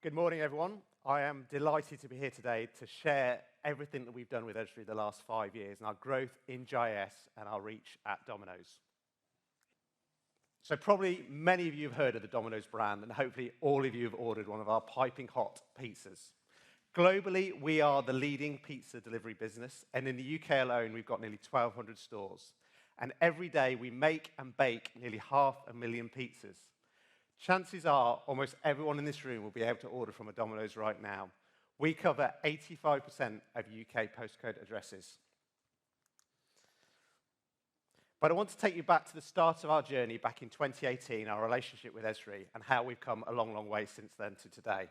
Good morning, everyone. I am delighted to be here today to share everything that we've done with Esri the last 5 years and our growth in GIS and our reach at Domino's. So probably many of you have heard of the Domino's brand, and hopefully all of you have ordered one of our piping hot pizzas. Globally, we are the leading pizza delivery business, and in the UK alone, we've got nearly 1,200 stores. And every day, we make and bake nearly 500,000 pizzas. Chances are almost everyone in this room will be able to order from a Domino's right now. We cover 85% of UK postcode addresses. But I want to take you back to the start of our journey back in 2018, our relationship with Esri, and how we've come a long, long way since then to today.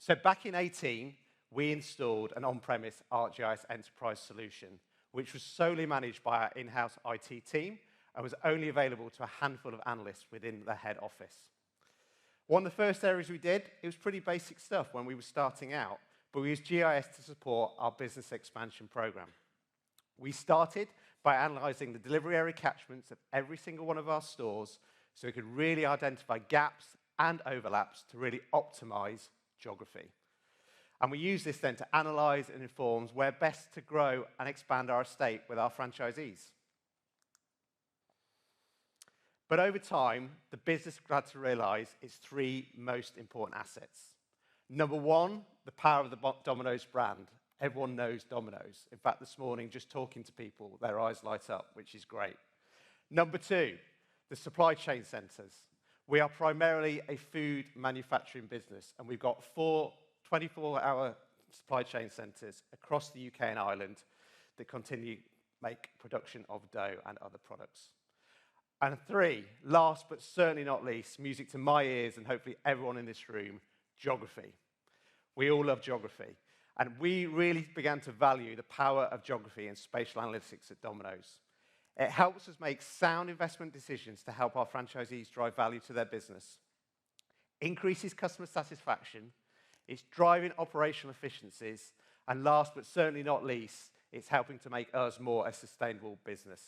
So back in 2018, we installed an on-premise ArcGIS enterprise solution, which was solely managed by our in-house IT team and was only available to a handful of analysts within the head office. One of the first areas we did, it was pretty basic stuff when we were starting out, but we used GIS to support our business expansion program. We started by analysing the delivery area catchments of every single one of our stores so we could really identify gaps and overlaps to really optimise geography. And we use this then to analyse and inform where best to grow and expand our estate with our franchisees. But over time, the business had to realise its three most important assets. Number one, the power of the Domino's brand. Everyone knows Domino's. In fact, this morning, just talking to people, their eyes light up, which is great. Number two, the supply chain centres. We are primarily a food manufacturing business, and we've got 4 24-hour supply chain centres across the UK and Ireland that continue to make production of dough and other products. And three, last but certainly not least, music to my ears and hopefully everyone in this room, geography. We all love geography. And we really began to value the power of geography and spatial analytics at Domino's. It helps us make sound investment decisions to help our franchisees drive value to their business, increases customer satisfaction, it's driving operational efficiencies, and last but certainly not least, it's helping to make us more a sustainable business.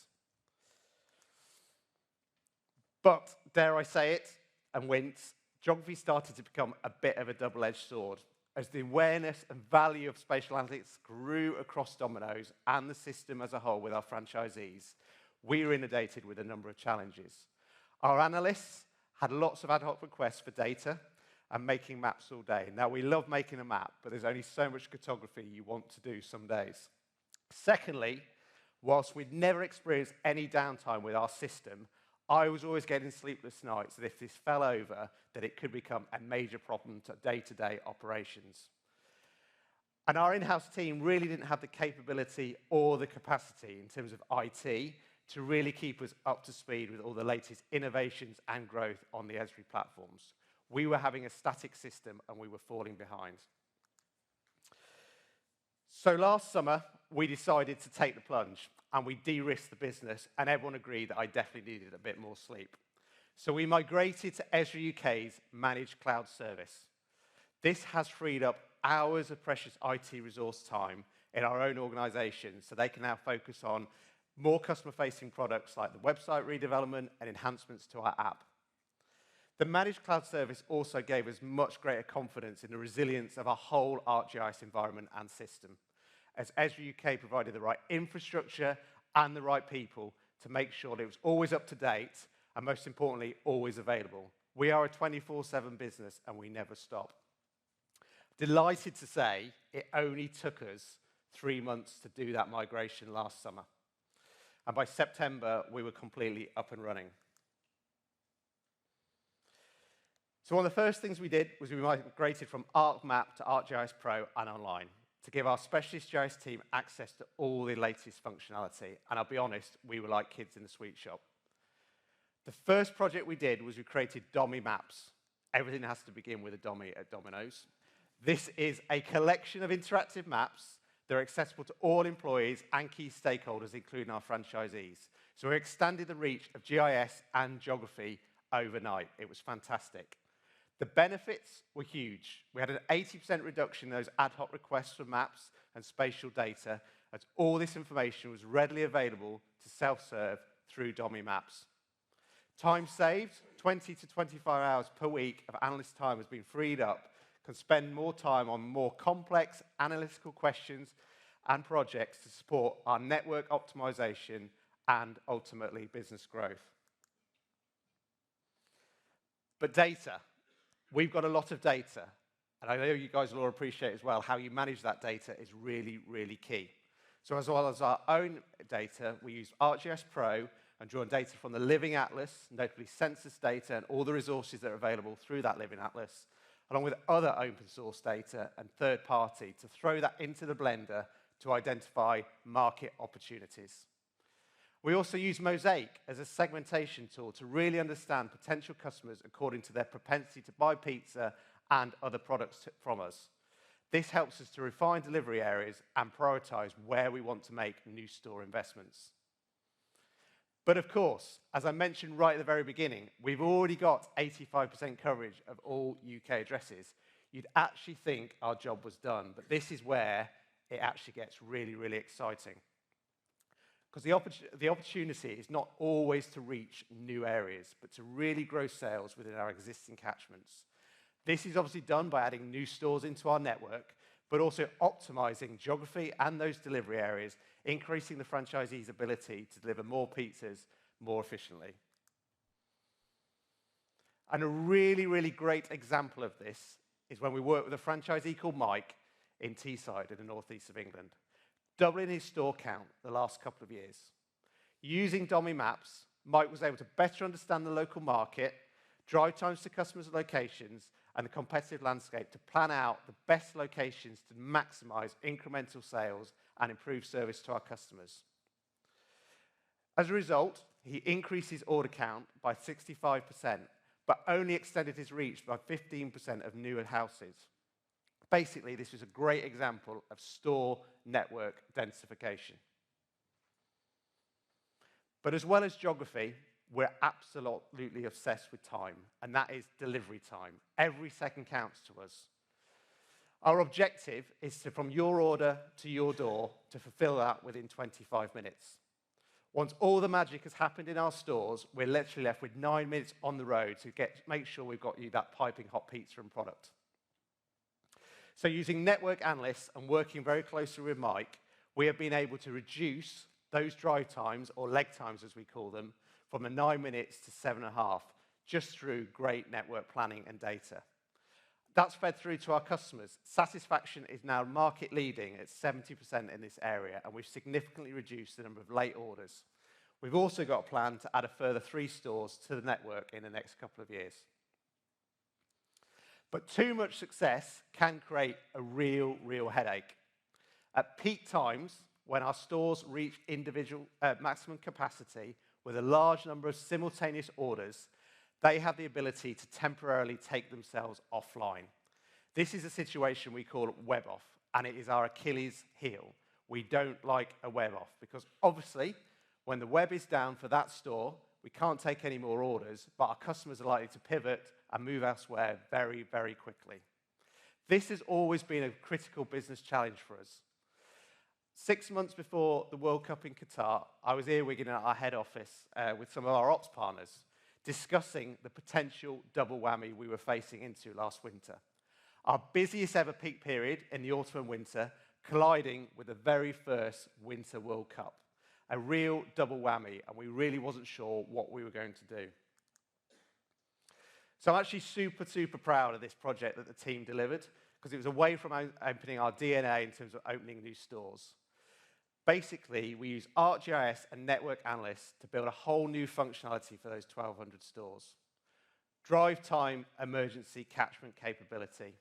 But, dare I say it, and wince, geography started to become a bit of a double-edged sword. As the awareness and value of spatial analytics grew across Domino's and the system as a whole with our franchisees, we were inundated with a number of challenges. Our analysts had lots of ad hoc requests for data and making maps all day. Now, we love making a map, but there's only so much cartography you want to do some days. Secondly, whilst we'd never experienced any downtime with our system, I was always getting sleepless nights that if this fell over, that it could become a major problem to day-to-day operations. And our in-house team really didn't have the capability or the capacity in terms of IT to really keep us up to speed with all the latest innovations and growth on the Esri platforms. We were having a static system and we were falling behind. So last summer, we decided to take the plunge and we de-risked the business, and everyone agreed that I definitely needed a bit more sleep. So we migrated to Esri UK's managed cloud service. This has freed up hours of precious IT resource time in our own organisation, so they can now focus on more customer-facing products like the website redevelopment and enhancements to our app. The managed cloud service also gave us much greater confidence in the resilience of our whole ArcGIS environment and system, as Esri UK provided the right infrastructure and the right people to make sure that it was always up to date and, most importantly, always available. We are a 24/7 business and we never stop. Delighted to say it only took us 3 months to do that migration last summer. And by September, we were completely up and running. So one of the first things we did was we migrated from ArcMap to ArcGIS Pro and Online to give our specialist GIS team access to all the latest functionality. And I'll be honest, we were like kids in the sweet shop. The first project we did was we created Dommy Maps. Everything has to begin with a Dommy at Domino's. This is a collection of interactive maps that are accessible to all employees and key stakeholders, including our franchisees. So we extended the reach of GIS and geography overnight. It was fantastic. The benefits were huge. We had an 80% reduction in those ad hoc requests for maps and spatial data, as all this information was readily available to self-serve through Dommy Maps. Time saved, 20 to 25 hours per week of analyst time has been freed up, can spend more time on more complex analytical questions and projects to support our network optimization and ultimately business growth. But data, we've got a lot of data, and I know you guys will all appreciate as well how you manage that data is really, really key. So as well as our own data, we use ArcGIS Pro and draw on data from the Living Atlas, notably census data and all the resources that are available through that Living Atlas, along with other open source data and third party to throw that into the blender to identify market opportunities. We also use Mosaic as a segmentation tool to really understand potential customers according to their propensity to buy pizza and other products from us. This helps us to refine delivery areas and prioritize where we want to make new store investments. But of course, as I mentioned right at the very beginning, we've already got 85% coverage of all UK addresses. You'd actually think our job was done, but this is where it actually gets really, really exciting. Because the opportunity is not always to reach new areas, but to really grow sales within our existing catchments. This is obviously done by adding new stores into our network, but also optimizing geography and those delivery areas, increasing the franchisee's ability to deliver more pizzas more efficiently. And a really, really great example of this is when we work with a franchisee called Mike in Teesside in the northeast of England, doubling his store count the last couple of years. Using Dummy Maps, Mike was able to better understand the local market, drive times to customers' locations, and the competitive landscape to plan out the best locations to maximize incremental sales and improve service to our customers. As a result, he increased his order count by 65%, but only extended his reach by 15% of newer houses. Basically, this is a great example of store network densification. But as well as geography, we're absolutely obsessed with time, and that is delivery time. Every second counts to us. Our objective is to, from your order to your door, to fulfill that within 25 minutes. Once all the magic has happened in our stores, we're literally left with 9 minutes on the road to make sure we've got you that piping hot pizza and product. So using network analysts and working very closely with Mike, we have been able to reduce those drive times, or leg times as we call them, from the 9 minutes to 7.5, just through great network planning and data. That's fed through to our customers. Satisfaction is now market leading at 70% in this area, and we've significantly reduced the number of late orders. We've also got a plan to add a further 3 stores to the network in the next couple of years. But too much success can create a real headache. At peak times, when our stores reach individual maximum capacity with a large number of simultaneous orders, they have the ability to temporarily take themselves offline. This is a situation we call web off, and it is our Achilles heel. We don't like a web off because obviously, when the web is down for that store, we can't take any more orders, but our customers are likely to pivot and move elsewhere very, very quickly. This has always been a critical business challenge for us. 6 months before the World Cup in Qatar, I was earwigging at our head office with some of our ops partners, discussing the potential double whammy we were facing into last winter. Our busiest ever peak period in the autumn and winter colliding with the very first Winter World Cup. A real double whammy, and we really wasn't sure what we were going to do. So I'm actually super proud of this project that the team delivered, because it was away from opening our DNA in terms of opening new stores. Basically, we use ArcGIS and network analysts to build a whole new functionality for those 1,200 stores. Drive time emergency catchment capability.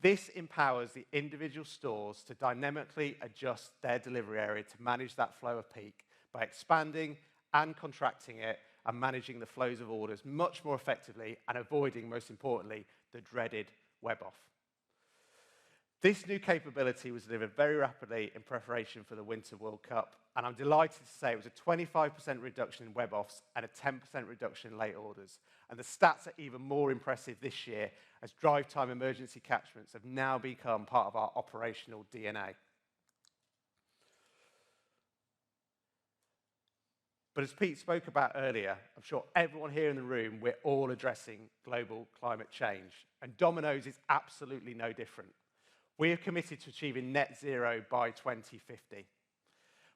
This empowers the individual stores to dynamically adjust their delivery area to manage that flow of peak by expanding and contracting it and managing the flows of orders much more effectively and avoiding, most importantly, the dreaded web off. This new capability was delivered very rapidly in preparation for the Winter World Cup, and I'm delighted to say it was a 25% reduction in web offs and a 10% reduction in late orders. And the stats are even more impressive this year as drive time emergency catchments have now become part of our operational DNA. But as Pete spoke about earlier, I'm sure everyone here in the room, we're all addressing global climate change. And Domino's is absolutely no different. We are committed to achieving net zero by 2050.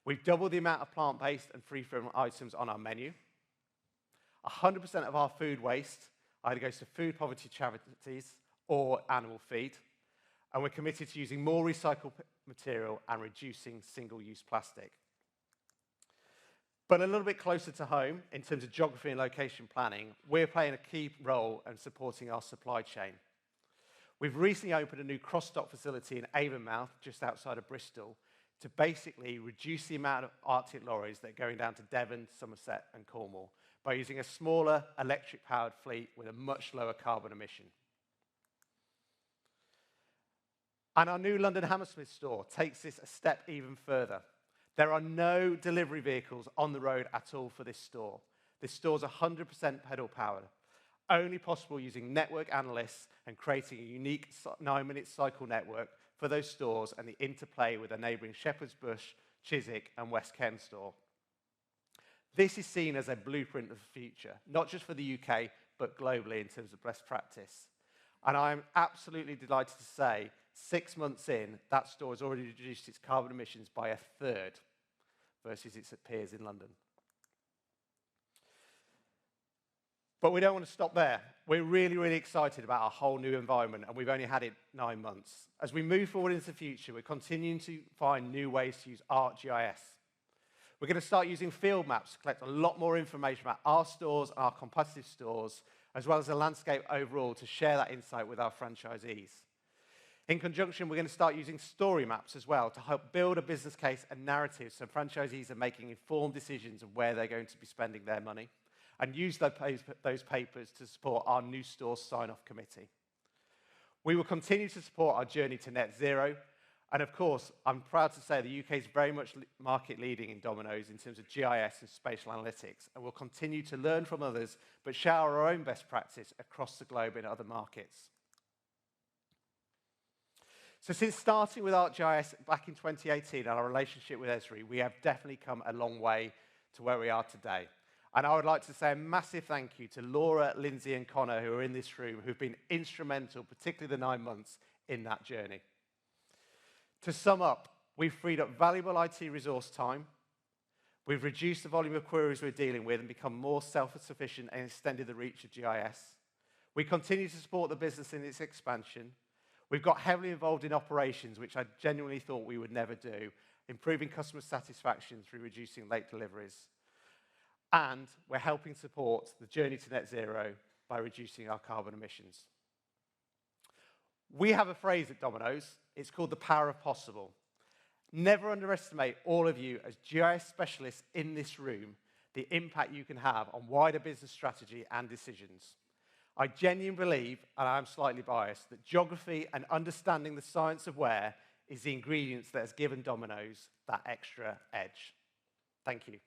We've doubled the amount of plant-based and free-from items on our menu. 100% of our food waste either goes to food poverty charities or animal feed. And we're committed to using more recycled material and reducing single-use plastic. But a little bit closer to home, in terms of geography and location planning, we're playing a key role in supporting our supply chain. We've recently opened a new cross-dock facility in Avonmouth, just outside of Bristol, to basically reduce the amount of Arctic lorries that are going down to Devon, Somerset, and Cornwall by using a smaller electric-powered fleet with a much lower carbon emission. And our new London Hammersmith store takes this a step even further. There are no delivery vehicles on the road at all for this store. This store is 100% pedal powered, only possible using network analysts and creating a unique 9-minute cycle network for those stores and the interplay with a neighbouring Shepherd's Bush, Chiswick and West Kent store. This is seen as a blueprint of the future, not just for the UK, but globally in terms of best practice. And I'm absolutely delighted to say, 6 months in, that store has already reduced its carbon emissions by a third versus its peers in London. But we don't want to stop there. We're really, really excited about our whole new environment, and we've only had it 9 months. As we move forward into the future, we're continuing to find new ways to use ArcGIS. We're going to start using field maps to collect a lot more information about our stores, our competitive stores, as well as the landscape overall to share that insight with our franchisees. In conjunction, we're going to start using story maps as well to help build a business case and narrative so franchisees are making informed decisions of where they're going to be spending their money, and use those papers to support our new store sign-off committee. We will continue to support our journey to net zero, and of course, I'm proud to say the UK is very much market leading in Domino's in terms of GIS and spatial analytics, and we'll continue to learn from others, but share our own best practice across the globe in other markets. So since starting with ArcGIS back in 2018 and our relationship with Esri, we have definitely come a long way to where we are today. And I would like to say a massive thank you to Laura, Lindsay and Connor, who are in this room, who've been instrumental, particularly the 9 months, in that journey. To sum up, we've freed up valuable IT resource time, we've reduced the volume of queries we're dealing with and become more self-sufficient and extended the reach of GIS. We continue to support the business in its expansion. We've got heavily involved in operations, which I genuinely thought we would never do, improving customer satisfaction through reducing late deliveries. And we're helping support the journey to net zero by reducing our carbon emissions. We have a phrase at Domino's, it's called the power of possible. Never underestimate, all of you as GIS specialists in this room, the impact you can have on wider business strategy and decisions. I genuinely believe, and I'm slightly biased, that geography and understanding the science of where is the ingredients that has given Domino's that extra edge. Thank you.